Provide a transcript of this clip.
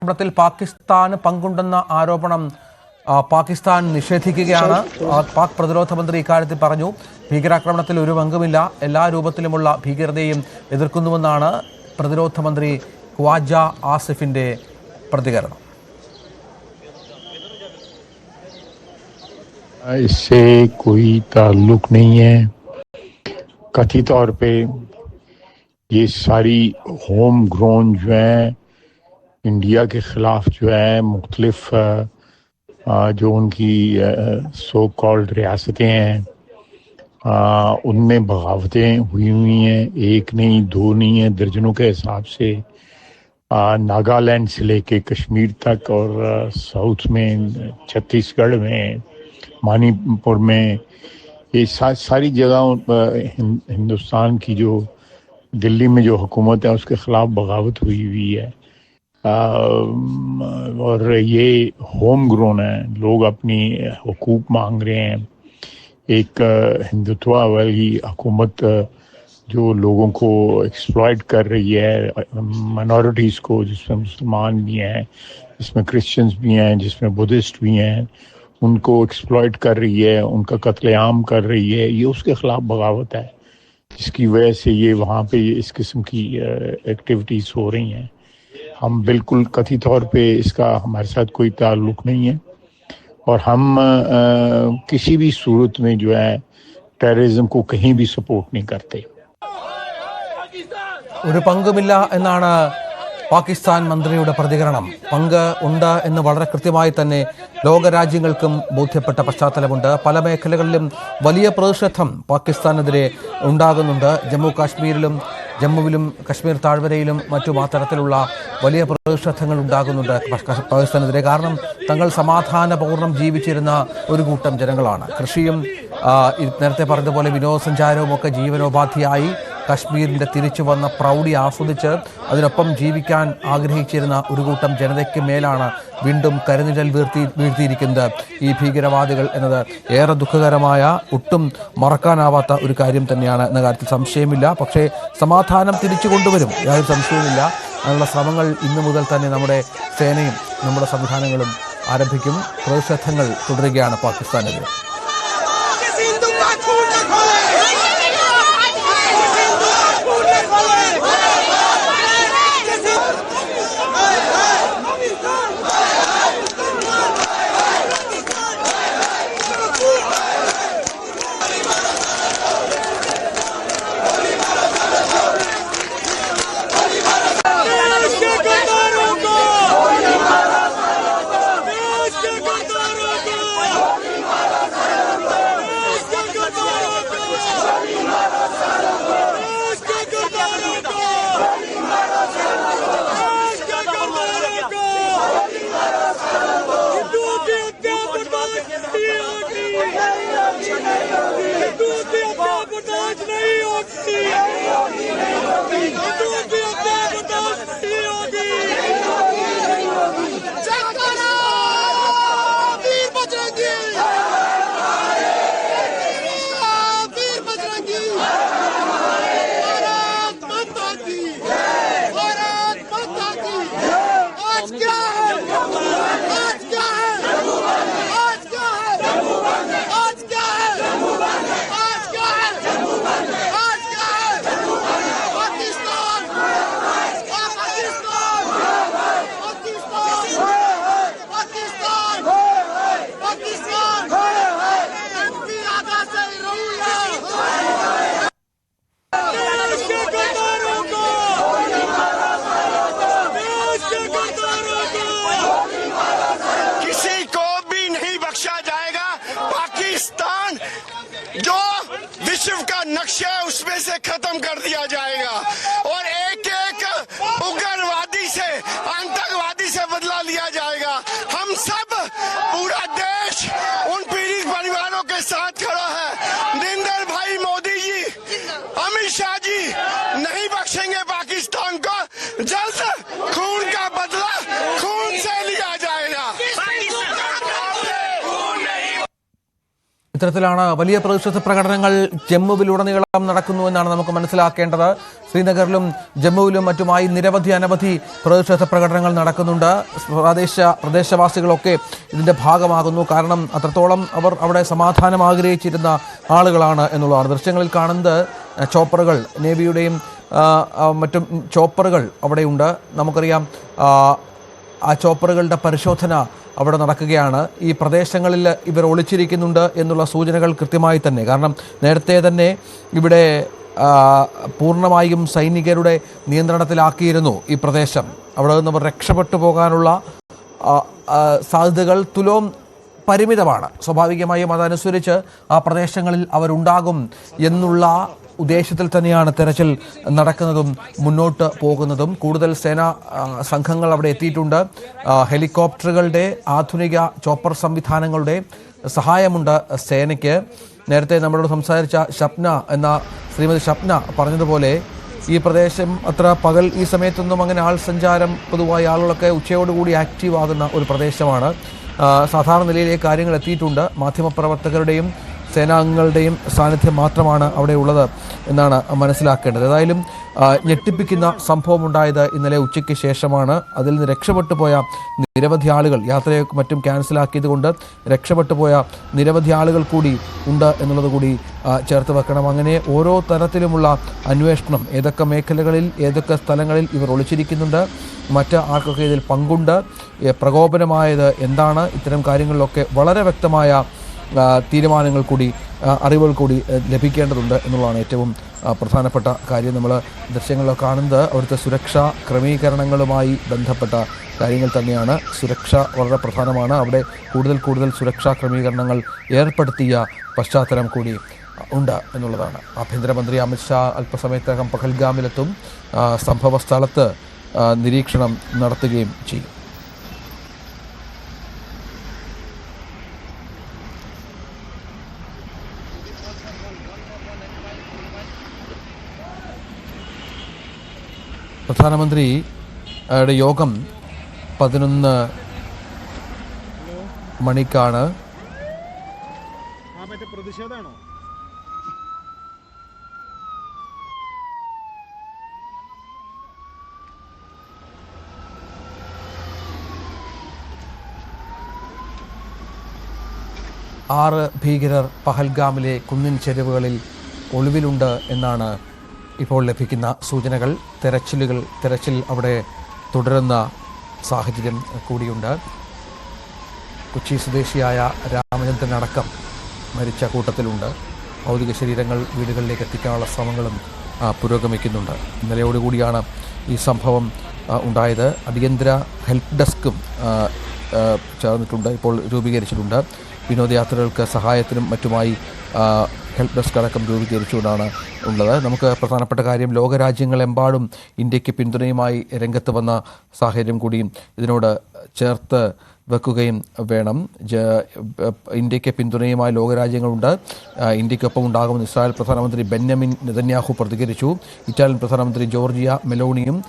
ത്തിൽ പാകിസ്ഥാന് പങ്കുണ്ടെന്ന ആരോപണം പാകിസ്ഥാൻ നിഷേധിക്കുകയാണ്. പാക് പ്രതിരോധ മന്ത്രി ഇക്കാര്യത്തിൽ പറഞ്ഞു, ഭീകരാക്രമണത്തിൽ ഒരു പങ്കുമില്ല, എല്ലാ രൂപത്തിലുമുള്ള ഭീകരതയും എതിർക്കുന്നുവെന്നാണ് പ്രതിരോധ മന്ത്രി ഖ്വാജ ആസിഫിന്റെ പ്രതികരണം. इससे कोई ताल्लुक नहीं है। कथित तौर पे ये सारी होम ग्रोन जो है इंडिया के खिलाफ जो है मुख्तलिफ जो उनकी सो कॉल्ड रियासतें हैं उनमें बगावतें हुई हैं। एक नहीं, दो नहीं है, दर्जनों के हिसाब से। नागालैंड से लेके कश्मीर तक और साउथ में, छत्तीसगढ़ में, मणिपुर में, ये सारी जगह हिंदुस्तान की जो दिल्ली में जो हुकूमत है उसके खिलाफ बगावत हुई है। और ये होम ग्रोन है, लोग अपनी हुकूक मांग रहे हैं। एक हिंदुत्व वाली हुकूमत जो लोगों को एक्सप्लॉइट कर रही है, माइनॉरिटीज़ को, जिसमें मुसलमान भी हैं, जिसमें क्रिश्चियंस भी हैं, जिसमें बुद्धिस्ट भी हैं, उनको एक्सप्लॉइट कर रही है, उनका कत्लेआम कर रही है। ये उसके खिलाफ बगावत है, जिसकी वजह से ये वहाँ पे इस किस्म की एक्टिविटीज़ हो रही हैं। हम बिल्कुल कथित तौर पे इसका हमारे साथ कोई ताल्लुक नहीं है और हम किसी भी सूरत में जो है टेररिज्म को कहीं भी सपोर्ट नहीं करते। ഒരു പങ്കുമില്ല എന്നാണ് പാകിസ്ഥാൻ മന്ത്രിയുടെ പ്രതികരണം. പങ്ക് ഉണ്ട് എന്ന് വളരെ കൃത്യമായി തന്നെ ലോകരാജ്യങ്ങൾക്കും ബോധ്യപ്പെട്ട പശ്ചാത്തലമുണ്ട്. പല മേഖലകളിലും വലിയ പ്രതിഷേധം പാകിസ്ഥാനെതിരെ ഉണ്ടാകുന്നുണ്ട്. ജമ്മുവിലും കശ്മീർ താഴ്വരയിലും മറ്റും ആ തരത്തിലുള്ള വലിയ പ്രതിഷേധങ്ങൾ ഉണ്ടാകുന്നുണ്ട് പാകിസ്ഥാനെതിരെ. കാരണം തങ്ങൾ സമാധാനപൂർണ്ണം ജീവിച്ചിരുന്ന ഒരു കൂട്ടം ജനങ്ങളാണ്. കൃഷിയും നേരത്തെ പറഞ്ഞതുപോലെ വിനോദസഞ്ചാരവും ഒക്കെ ജീവനോപാധിയായി കശ്മീരിൻ്റെ തിരിച്ചു വന്ന പ്രൗഢി ആസ്വദിച്ച് അതിനൊപ്പം ജീവിക്കാൻ ആഗ്രഹിച്ചിരുന്ന ഒരു കൂട്ടം ജനതയ്ക്ക് മേലാണ് വീണ്ടും കരുനിഴൽ വീഴ്ത്തിയിരിക്കുന്നത് ഈ ഭീകരവാദികൾ എന്നത് ഏറെ ദുഃഖകരമായ, ഒട്ടും മറക്കാനാവാത്ത ഒരു കാര്യം തന്നെയാണ് എന്ന കാര്യത്തിൽ സംശയമില്ല. പക്ഷേ സമാധാനം തിരിച്ചു കൊണ്ടുവരും, യാതൊരു സംശയവുമില്ല. അതിനുള്ള ശ്രമങ്ങൾ ഇന്നു മുതൽ തന്നെ നമ്മുടെ സേനയും നമ്മുടെ സംവിധാനങ്ങളും ആരംഭിക്കും. പ്രതിഷേധങ്ങൾ തുടരുകയാണ് പാകിസ്ഥാനെതിരെ. जो विश्व का नक्शा है उसमें से खत्म कर दिया जाएगा और एक एक उग्रवादी से, आतंकवादी से बदला लिया जाएगा। हम सब, पूरा देश उन पीड़ित परिवारों के साथ खड़ा है। नरेंद्र भाई मोदी जी, अमित शाह जी नहीं बख्शेंगे पाकिस्तान को। जल्द खून का बदला खून से लिया जाएगा। ഇത്തരത്തിലാണ് വലിയ പ്രതിഷേധ പ്രകടനങ്ങൾ ജമ്മുവിലുടനീളം നടക്കുന്നു എന്നാണ് നമുക്ക് മനസ്സിലാക്കേണ്ടത്. ശ്രീനഗറിലും ജമ്മുവിലും മറ്റുമായി അനവധി പ്രതിഷേധ പ്രകടനങ്ങൾ നടക്കുന്നുണ്ട്. പ്രദേശവാസികളൊക്കെ ഇതിൻ്റെ ഭാഗമാകുന്നു. കാരണം അത്രത്തോളം അവർ അവിടെ സമാധാനം ആഗ്രഹിച്ചിരുന്ന ആളുകളാണ് എന്നുള്ളതാണ്. ദൃശ്യങ്ങളിൽ കാണുന്നത് ചോപ്പറുകൾ, നേവിയുടെയും മറ്റും ചോപ്പറുകൾ അവിടെയുണ്ട്. നമുക്കറിയാം ആ ചോപ്പറുകളുടെ പരിശോധന അവിടെ നടക്കുകയാണ്. ഈ പ്രദേശങ്ങളിൽ ഇവർ ഒളിച്ചിരിക്കുന്നുണ്ട് എന്നുള്ള സൂചനകൾ കൃത്യമായി തന്നെ, കാരണം നേരത്തെ തന്നെ ഇവിടെ പൂർണ്ണമായും സൈനികരുടെ നിയന്ത്രണത്തിലാക്കിയിരുന്നു ഈ പ്രദേശം. അവിടെ നിന്ന് അവർ രക്ഷപ്പെട്ടു പോകാനുള്ള സാധ്യതകൾ തുലോം പരിമിതമാണ്. സ്വാഭാവികമായും അതനുസരിച്ച് ആ പ്രദേശങ്ങളിൽ അവരുണ്ടാകും എന്നുള്ള ഉദ്ദേശത്തിൽ തന്നെയാണ് തെരച്ചിൽ നടക്കുന്നതും മുന്നോട്ട് പോകുന്നതും. കൂടുതൽ സേനാ സംഘങ്ങൾ അവിടെ എത്തിയിട്ടുണ്ട്. ഹെലികോപ്റ്ററുകളുടെ ആധുനിക ചോപ്പർ സംവിധാനങ്ങളുടെ സഹായമുണ്ട് സേനയ്ക്ക്. നേരത്തെ നമ്മളോട് സംസാരിച്ച ശ്രീമതി ഷപ്ന പറഞ്ഞതുപോലെ ഈ പ്രദേശം അത്ര പകൽ ഈ സമയത്തൊന്നും അങ്ങനെ ആൾ സഞ്ചാരം, പൊതുവായി ആളുകളൊക്കെ ഉച്ചയോടുകൂടി ആക്റ്റീവ് ആകുന്ന ഒരു പ്രദേശമാണ്. സാധാരണ നിലയിലേക്ക് കാര്യങ്ങൾ എത്തിയിട്ടുണ്ട്. മാധ്യമപ്രവർത്തകരുടെയും സേനാംഗങ്ങളുടെയും സാന്നിധ്യം മാത്രമാണ് അവിടെ ഉള്ളത് എന്നാണ് മനസ്സിലാക്കേണ്ടത്. ഏതായാലും ഞെട്ടിപ്പിക്കുന്ന സംഭവമുണ്ടായത് ഇന്നലെ ഉച്ചയ്ക്ക് ശേഷമാണ്. അതിൽ നിന്ന് രക്ഷപ്പെട്ടു പോയ നിരവധി ആളുകൾ, യാത്രയെ മറ്റും ക്യാൻസലാക്കിയത് കൊണ്ട് രക്ഷപ്പെട്ടു പോയ നിരവധി ആളുകൾ കൂടി ഉണ്ട് എന്നുള്ളത് കൂടി ചേർത്ത് വെക്കണം. അങ്ങനെ ഓരോ തരത്തിലുമുള്ള അന്വേഷണം, ഏതൊക്കെ മേഖലകളിൽ ഏതൊക്കെ സ്ഥലങ്ങളിൽ ഇവർ ഒളിച്ചിരിക്കുന്നുണ്ട്, മറ്റ് ആർക്കൊക്കെ ഇതിൽ പങ്കുണ്ട്, പ്രകോപനമായത് എന്താണ്, ഇത്തരം കാര്യങ്ങളിലൊക്കെ വളരെ വ്യക്തമായ തീരുമാനങ്ങൾ കൂടി, അറിവുകൾ കൂടി ലഭിക്കേണ്ടതുണ്ട് എന്നുള്ളതാണ് ഏറ്റവും പ്രധാനപ്പെട്ട കാര്യം. നമ്മൾ ദൃശ്യങ്ങളിൽ കാണുന്നത് അവിടുത്തെ സുരക്ഷാ ക്രമീകരണങ്ങളുമായി ബന്ധപ്പെട്ട കാര്യങ്ങൾ തന്നെയാണ്. സുരക്ഷ വളരെ പ്രധാനമാണ്. അവിടെ കൂടുതൽ സുരക്ഷാ ക്രമീകരണങ്ങൾ ഏർപ്പെടുത്തിയ പശ്ചാത്തലം കൂടി ഉണ്ട് എന്നുള്ളതാണ്. ആഭ്യന്തരമന്ത്രി അമിത്ഷാ അല്പസമയത്തകം പഹൽഗാമിലെത്തും. സംഭവ സ്ഥലത്ത് നിരീക്ഷണം നടത്തുകയും ചെയ്യും. പ്രധാനമന്ത്രിയുടെ യോഗം 11 മണിക്കാണ്. പ്രതിഷേധാണോ? ഭീകരർ പഹൽഗാമിലെ കുന്നിൻ ചെരുവുകളിൽ ഒളിവിലുണ്ട് എന്നാണ് ഇപ്പോൾ ലഭിക്കുന്ന സൂചനകൾ. തെരച്ചിൽ അവിടെ തുടരുന്ന സാഹചര്യം കൂടിയുണ്ട്. കൊച്ചി സ്വദേശിയായ രാമചന്ദ്രൻ അടക്കം മരിച്ച കൂട്ടത്തിലുണ്ട്. ഭൗതിക ശരീരങ്ങൾ വീടുകളിലേക്ക് എത്തിക്കാനുള്ള ശ്രമങ്ങളും പുരോഗമിക്കുന്നുണ്ട്. ഇന്നലെയോടുകൂടിയാണ് ഈ സംഭവം ഉണ്ടായത്. അടിയന്തര ഹെൽപ്പ് ഡെസ്കും ചേർന്നിട്ടുണ്ട്, ഇപ്പോൾ രൂപീകരിച്ചിട്ടുണ്ട്. വിനോദയാത്രകൾക്ക് സഹായത്തിനും മറ്റുമായി ഹെൽപ്പ് ഡെസ്ക് അടക്കം രൂപീകരിച്ചുകൊണ്ടാണ് ഉള്ളത്. നമുക്ക് പ്രധാനപ്പെട്ട കാര്യം, ലോകരാജ്യങ്ങളെമ്പാടും ഇന്ത്യക്ക് പിന്തുണയുമായി രംഗത്ത് വന്ന സാഹചര്യം കൂടിയും ഇതിനോട് ചേർത്ത് വെക്കുകയും വേണം. ഇന്ത്യക്ക് പിന്തുണയുമായി ലോകരാജ്യങ്ങളുണ്ട്. ഇന്ത്യക്കൊപ്പം ഉണ്ടാകുമെന്ന് ഇസ്രായേൽ പ്രധാനമന്ത്രി ബെന്യാമിൻ നെതന്യാഹു പ്രതികരിച്ചു. ഇറ്റാലിയൻ പ്രധാനമന്ത്രി ജോർജിയ മെലോണിയും